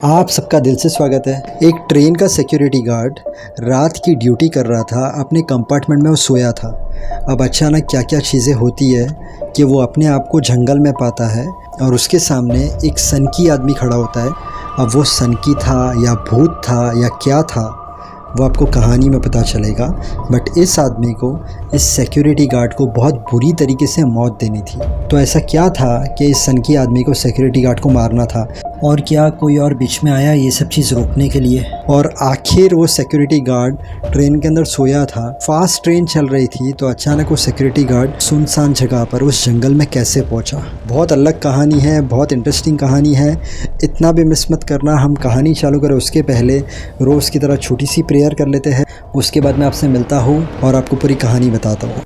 आप सबका दिल से स्वागत है। एक ट्रेन का सिक्योरिटी गार्ड रात की ड्यूटी कर रहा था, अपने कंपार्टमेंट में वो सोया था। अब अचानक क्या क्या चीज़ें होती है कि वो अपने आप को जंगल में पाता है और उसके सामने एक सनकी आदमी खड़ा होता है। अब वो सनकी था या भूत था या क्या था, वो आपको कहानी में पता चलेगा। बट इस आदमी को, इस सिक्योरिटी गार्ड को बहुत बुरी तरीके से मौत देनी थी। तो ऐसा क्या था कि इस सनकी आदमी को सिक्योरिटी गार्ड को मारना था, और क्या कोई और बीच में आया ये सब चीज़ रोकने के लिए? और आखिर वो सिक्योरिटी गार्ड ट्रेन के अंदर सोया था, फास्ट ट्रेन चल रही थी, तो अचानक वो सिक्योरिटी गार्ड सुनसान जगह पर उस जंगल में कैसे पहुंचा? बहुत अलग कहानी है, बहुत इंटरेस्टिंग कहानी है। इतना भी मिस मत करना। हम कहानी चालू करें उसके पहले रोज़ की तरह छोटी सी प्रेयर कर लेते हैं, उसके बाद मैं आपसे मिलता हूँ और आपको पूरी कहानी बताता हूँ।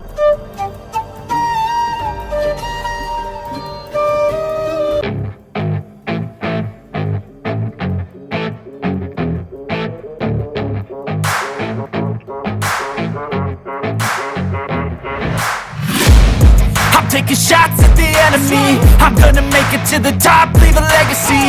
Taking shots at the enemy. I'm gonna make it to the top, leave a legacy.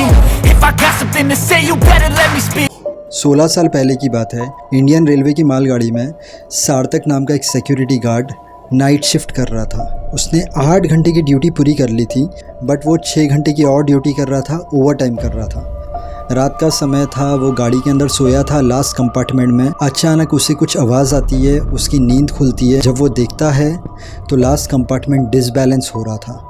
If I got something to say, you better let me speak. 16 साल पहले की बात है। इंडियन रेलवे की मालगाड़ी में सार्थक नाम का एक सिक्योरिटी गार्ड नाइट शिफ्ट कर रहा था। उसने 8 घंटे की ड्यूटी पूरी कर ली थी, बट वो 6 घंटे की और ड्यूटी कर रहा था, ओवर टाइम कर रहा था। रात का समय था, वो गाड़ी के अंदर सोया था लास्ट कंपार्टमेंट में। अचानक उसे कुछ आवाज़ आती है, उसकी नींद खुलती है। जब वो देखता है तो लास्ट कंपार्टमेंट डिसबैलेंस हो रहा था।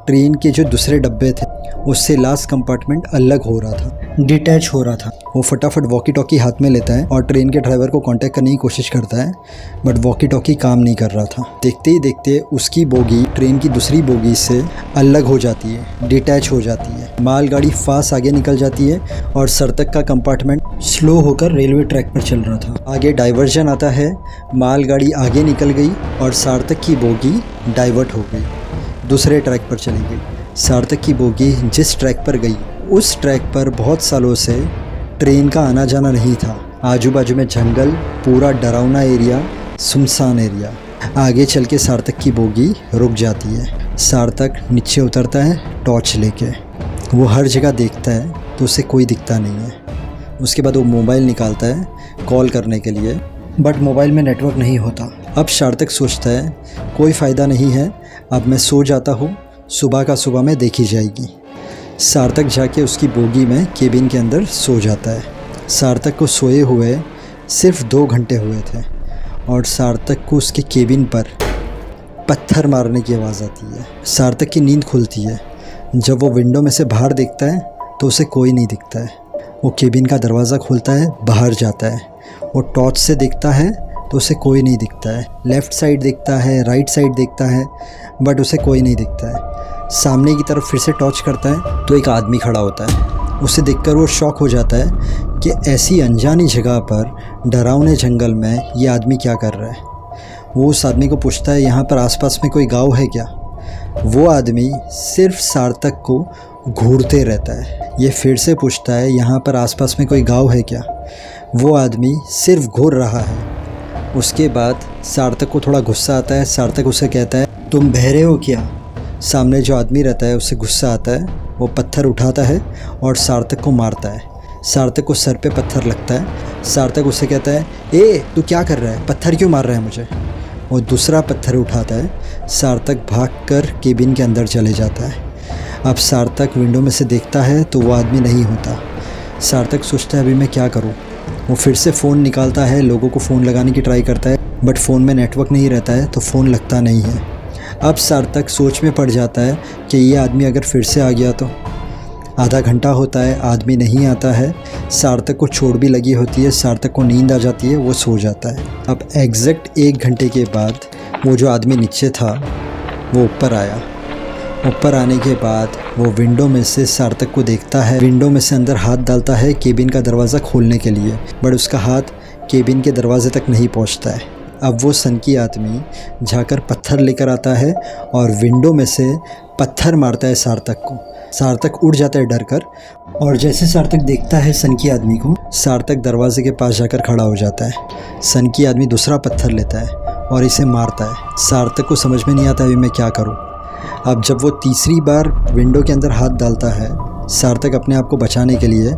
ट्रेन के जो दूसरे डब्बे थे उससे लास्ट कंपार्टमेंट अलग हो रहा था, डिटैच हो रहा था। वो फटाफट वॉकी टॉकी हाथ में लेता है और ट्रेन के ड्राइवर को कांटेक्ट करने की कोशिश करता है, बट वॉकी टॉकी काम नहीं कर रहा था। देखते ही देखते उसकी बोगी ट्रेन की दूसरी बोगी से अलग हो जाती है, डिटैच हो जाती है। मालगाड़ी फास्ट आगे निकल जाती है और सार्थक का कंपार्टमेंट स्लो होकर रेलवे ट्रैक पर चल रहा था। आगे डाइवर्जन आता है, मालगाड़ी आगे निकल गई और सार्थक की बोगी डाइवर्ट हो गई, दूसरे ट्रैक पर चली गई। सार्थक की बोगी जिस ट्रैक पर गई, उस ट्रैक पर बहुत सालों से ट्रेन का आना जाना नहीं था। आजू बाजू में जंगल, पूरा डरावना एरिया, सुनसान एरिया। आगे चल के सार्थक की बोगी रुक जाती है। सार्थक नीचे उतरता है टॉर्च लेके। वो हर जगह देखता है तो उसे कोई दिखता नहीं है। उसके बाद वो मोबाइल निकालता है कॉल करने के लिए, बट मोबाइल में नेटवर्क नहीं होता। अब सार्थक सोचता है कोई फ़ायदा नहीं है, अब मैं सो जाता हूँ, सुबह का सुबह में देखी जाएगी। सार्थक जाके उसकी बोगी में केबिन के अंदर सो जाता है। सार्थक को सोए हुए सिर्फ 2 घंटे हुए थे और सार्थक को उसके केबिन पर पत्थर मारने की आवाज़ आती है। सार्थक की नींद खुलती है। जब वो विंडो में से बाहर देखता है तो उसे कोई नहीं दिखता है। वो केबिन का दरवाज़ा खोलता है, बाहर जाता है। वो टॉर्च से देखता है तो उसे कोई नहीं दिखता है। लेफ़्ट साइड देखता है, राइट साइड देखता है, बट उसे कोई नहीं दिखता है। सामने की तरफ फिर से टॉर्च करता है तो एक आदमी खड़ा होता है। उसे देखकर वो शॉक हो जाता है कि ऐसी अनजानी जगह पर डरावने जंगल में ये आदमी क्या कर रहा है। वो उस आदमी को पूछता है, यहाँ पर आसपास में कोई गांव है क्या? वो आदमी सिर्फ सार्थक को घूरते रहता है। ये फिर से पूछता है, यहाँ पर आसपास में कोई गांव है क्या? वो आदमी सिर्फ घूर रहा है। उसके बाद सार्थक को थोड़ा गुस्सा आता है। सार्थक उसे कहता है, तुम बहरे हो क्या? सामने जो आदमी रहता है उसे गुस्सा आता है। वो पत्थर उठाता है और सार्थक को मारता है। सार्थक को सर पे पत्थर लगता है। सार्थक उसे कहता है, ए तू क्या कर रहा है, पत्थर क्यों मार रहा है मुझे? वो दूसरा पत्थर उठाता है। सार्थक भागकर केबिन के अंदर चले जाता है। अब सार्थक विंडो में से देखता है तो वो आदमी नहीं होता। सार्थक सोचता है अभी मैं क्या करूं? वो फिर से फ़ोन निकालता है, लोगों को फ़ोन लगाने की ट्राई करता है, बट फ़ोन में नेटवर्क नहीं रहता है तो फ़ोन लगता नहीं है। अब सार्थक सोच में पड़ जाता है कि ये आदमी अगर फिर से आ गया तो। आधा घंटा होता है, आदमी नहीं आता है। सार्थक को चोट भी लगी होती है, सार्थक को नींद आ जाती है, वो सो जाता है। अब एग्जैक्ट 1 घंटे के बाद वो जो आदमी नीचे था वो ऊपर आया। ऊपर आने के बाद वो विंडो में से सार्थक को देखता है। विंडो में से अंदर हाथ डालता है केबिन का दरवाज़ा खोलने के लिए, बट उसका हाथ केबिन के दरवाजे तक नहीं पहुंचता है। अब वो सनकी आदमी जाकर पत्थर लेकर आता है और विंडो में से पत्थर मारता है सार्थक को। सार्थक उड़ जाता है डर कर, और जैसे सार्थक देखता है सनकी आदमी को, सार्थक दरवाजे के पास जाकर खड़ा हो जाता है। सनकी आदमी दूसरा पत्थर लेता है और इसे मारता है। सार्थक को समझ में नहीं आता अभी मैं क्या करूं। अब जब वो तीसरी बार विंडो के अंदर हाथ डालता है, सार्थक अपने आप को बचाने के लिए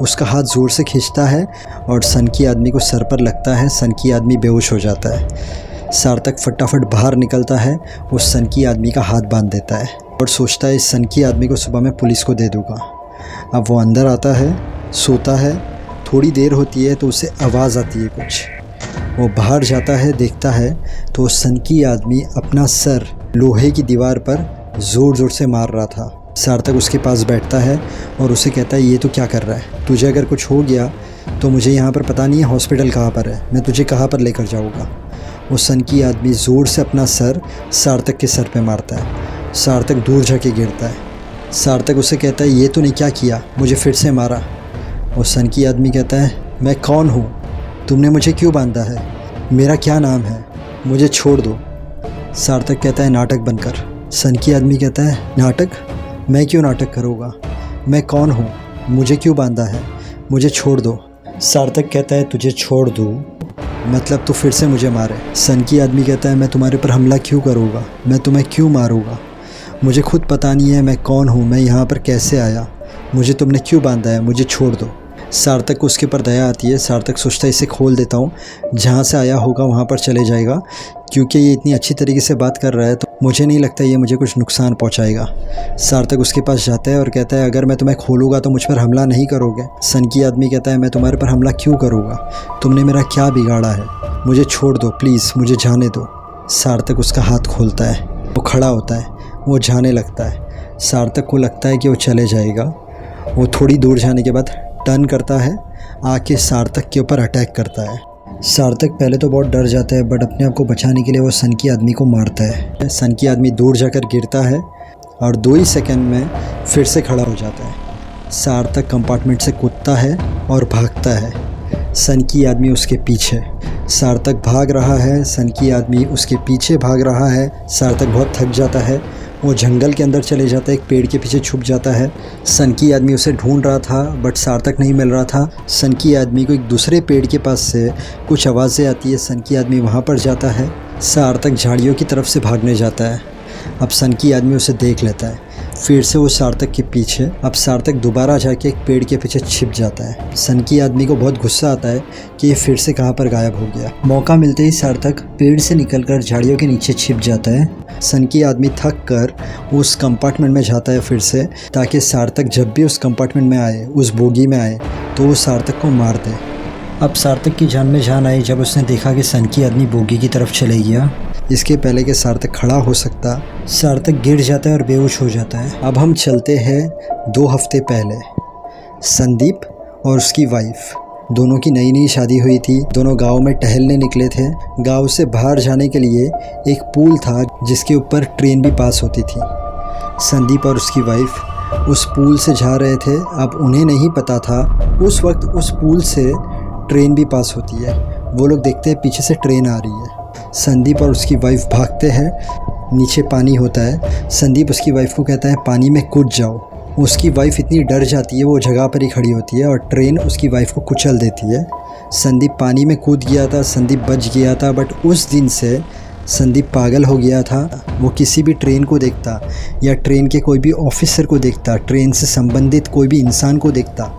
उसका हाथ ज़ोर से खींचता है और सनकी आदमी को सर पर लगता है। सनकी आदमी बेहोश हो जाता है। सार्थक फटाफट बाहर निकलता है, उस सनकी आदमी का हाथ बांध देता है और सोचता है इस सनकी आदमी को सुबह मैं पुलिस को दे दूँगा। अब वो अंदर आता है, सोता है। थोड़ी देर होती है तो उसे आवाज़ आती है कुछ। वो बाहर जाता है, देखता है तो वो सनकी आदमी अपना सर लोहे की दीवार पर ज़ोर ज़ोर से मार रहा था। सार्थक उसके पास बैठता है और उसे कहता है ये तो क्या कर रहा है, तुझे अगर कुछ हो गया तो मुझे यहाँ पर पता नहीं है हॉस्पिटल कहाँ पर है, मैं तुझे कहाँ पर लेकर जाऊँगा। वो सनकी आदमी ज़ोर से अपना सर सार्थक के सर पे मारता है। सार्थक दूर जाके गिरता है। सार्थक उसे कहता है ये तूने क्या किया, मुझे फिर से मारा। वो सनकी आदमी कहता है मैं कौन हूँ, तुमने मुझे क्यों बांधा है, मेरा क्या नाम है, मुझे छोड़ दो। सार्थक कहता है नाटक बनकर। सनकी आदमी कहता है नाटक, मैं क्यों नाटक करूँगा, मैं कौन हूँ, मुझे क्यों बांधा है, मुझे छोड़ दो। सार्थक कहता है तुझे छोड़ दूँ मतलब तू फिर से मुझे मारे। सनकी आदमी कहता है मैं तुम्हारे पर हमला क्यों करूँगा, मैं तुम्हें क्यों मारूँगा, मुझे खुद पता नहीं है मैं कौन हूँ, मैं यहाँ पर कैसे आया, मुझे तुमने क्यों बांधा है, मुझे छोड़ दो। सार्थक को उसके ऊपर दया आती है। सार्थक सोचता है इसे खोल देता हूँ, जहाँ से आया होगा वहाँ पर चले जाएगा, क्योंकि ये इतनी अच्छी तरीके से बात कर रहा है तो मुझे नहीं लगता ये मुझे कुछ नुकसान पहुँचाएगा। सार्थक उसके पास जाता है और कहता है अगर मैं तुम्हें खोलूँगा तो मुझ पर हमला नहीं करोगे। सनकी आदमी कहता है मैं तुम्हारे पर हमला क्यों करूँगा, तुमने मेरा क्या बिगाड़ा है, मुझे छोड़ दो प्लीज़, मुझे जाने दो। सार्थक उसका हाथ खोलता है, वो खड़ा होता है, वो जाने लगता है। सार्थक को लगता है कि वो चले जाएगा। वो थोड़ी दूर जाने के बाद टर्न करता है, आके सार्थक के ऊपर अटैक करता है। सार्थक पहले तो बहुत डर जाता है बट अपने आप को बचाने के लिए वो सनकी आदमी को मारता है। सनकी आदमी दूर जाकर गिरता है और 2 ही सेकंड में फिर से खड़ा हो जाता है। सार्थक कंपार्टमेंट से कूदता है और भागता है। सनकी आदमी उसके पीछे। सार्थक भाग रहा है, सनकी आदमी उसके पीछे भाग रहा है। सार्थक बहुत थक जाता है, वो जंगल के अंदर चले जाता है, एक पेड़ के पीछे छुप जाता है। सनकी आदमी उसे ढूंढ रहा था बट सार्थक नहीं मिल रहा था। सनकी आदमी को एक दूसरे पेड़ के पास से कुछ आवाज़ें आती है। सनकी आदमी वहाँ पर जाता है। सार्थक झाड़ियों की तरफ से भागने जाता है। अब सनकी आदमी उसे देख लेता है, फिर से वो सार्थक के पीछे। अब सार्थक दोबारा जाके एक पेड़ के पीछे छिप जाता है। सनकी आदमी को बहुत गुस्सा आता है कि ये फिर से कहाँ पर गायब हो गया। मौका मिलते ही सार्थक पेड़ से निकलकर झाड़ियों के नीचे छिप जाता है। सनकी आदमी थक कर उस कंपार्टमेंट में जाता है फिर से, ताकि सार्थक जब भी उस कंपार्टमेंट में आए, उस बोगी में आए, तो वो सार्थक को मार दे। अब सार्थक की जान में जान आई जब उसने देखा कि सनकी आदमी बोगी की तरफ चले गया। इसके पहले कि सार्थक खड़ा हो सकता, सार्थक गिर जाता है और बेहोश हो जाता है। अब हम चलते हैं 2 हफ्ते पहले। संदीप और उसकी वाइफ दोनों की नई नई शादी हुई थी। दोनों गांव में टहलने निकले थे। गांव से बाहर जाने के लिए एक पुल था जिसके ऊपर ट्रेन भी पास होती थी। संदीप और उसकी वाइफ उस पुल से जा रहे थे। अब उन्हें नहीं पता था उस वक्त उस पुल से ट्रेन भी पास होती है। वो लोग देखते हैं पीछे से ट्रेन आ रही है। संदीप और उसकी वाइफ भागते हैं, नीचे पानी होता है। संदीप उसकी वाइफ को कहता है पानी में कूद जाओ। उसकी वाइफ इतनी डर जाती है, वो जगह पर ही खड़ी होती है और ट्रेन उसकी वाइफ को कुचल देती है। संदीप पानी में कूद गया था, संदीप बच गया था, बट उस दिन से संदीप पागल हो गया था। वो किसी भी ट्रेन को देखता या ट्रेन के कोई भी ऑफिसर को देखता, ट्रेन से संबंधित कोई भी इंसान को देखता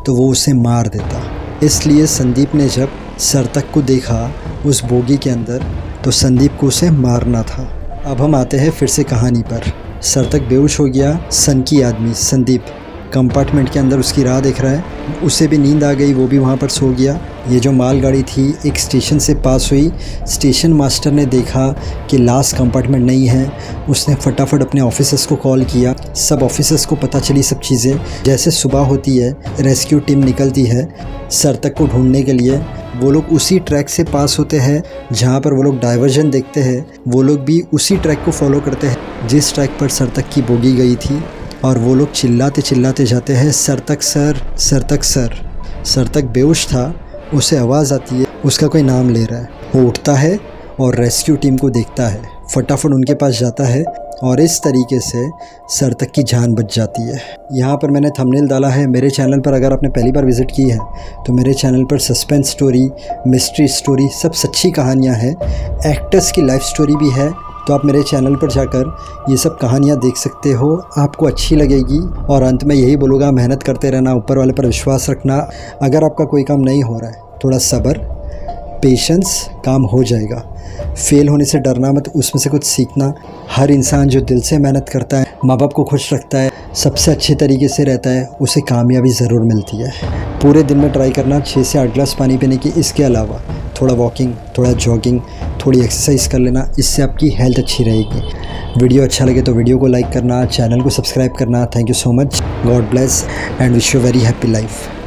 तो वो उसे मार देता। इसलिए संदीप ने जब सार्थक को देखा उस बोगी के अंदर तो संदीप को उसे मारना था। अब हम आते हैं फिर से कहानी पर। सार्थक बेहोश हो गया। सनकी आदमी संदीप कंपार्टमेंट के अंदर उसकी राह देख रहा है। उसे भी नींद आ गई, वो भी वहाँ पर सो गया। ये जो मालगाड़ी थी एक स्टेशन से पास हुई। स्टेशन मास्टर ने देखा कि लास्ट कंपार्टमेंट नहीं है। उसने फटाफट अपने ऑफिसर्स को कॉल किया। सब ऑफिसर्स को पता चली सब चीज़ें। जैसे सुबह होती है रेस्क्यू टीम निकलती है सार्थक को ढूंढने के लिए। वो लोग उसी ट्रैक से पास होते हैं जहाँ पर वो लोग डाइवर्जन देखते हैं। वो लोग भी उसी ट्रैक को फॉलो करते हैं जिस ट्रैक पर सार्थक की बोगी गई थी और वो लोग चिल्लाते चिल्लाते जाते हैं सार्थक सर, सार्थक सर। सार्थक बेहोश था, उसे आवाज़ आती है, उसका कोई नाम ले रहा है। वो उठता है और रेस्क्यू टीम को देखता है, फटाफट उनके पास जाता है और इस तरीके से सार्थक की जान बच जाती है। यहाँ पर मैंने थंबनेल डाला है। मेरे चैनल पर अगर आपने पहली बार विज़िट की है तो मेरे चैनल पर सस्पेंस स्टोरी, मिस्ट्री स्टोरी, सब सच्ची कहानियाँ हैं। एक्टर्स की लाइफ स्टोरी भी है तो आप मेरे चैनल पर जाकर ये सब कहानियाँ देख सकते हो, आपको अच्छी लगेगी। और अंत में यही बोलूँगा, मेहनत करते रहना, ऊपर वाले पर विश्वास रखना। अगर आपका कोई काम नहीं हो रहा है, थोड़ा सब्र, पेशेंस, काम हो जाएगा। फेल होने से डरना मत, उसमें से कुछ सीखना। हर इंसान जो दिल से मेहनत करता है, माँ बाप को खुश रखता है, सबसे अच्छे तरीके से रहता है, उसे कामयाबी ज़रूर मिलती है। पूरे दिन में ट्राई करना 6 से 8 ग्लास पानी पीने की। इसके अलावा थोड़ा वॉकिंग, थोड़ा जॉगिंग, थोड़ी एक्सरसाइज कर लेना, इससे आपकी हेल्थ अच्छी रहेगी। वीडियो अच्छा लगे तो वीडियो को लाइक करना, चैनल को सब्सक्राइब करना। Thank you so much. God bless and wish you very happy life.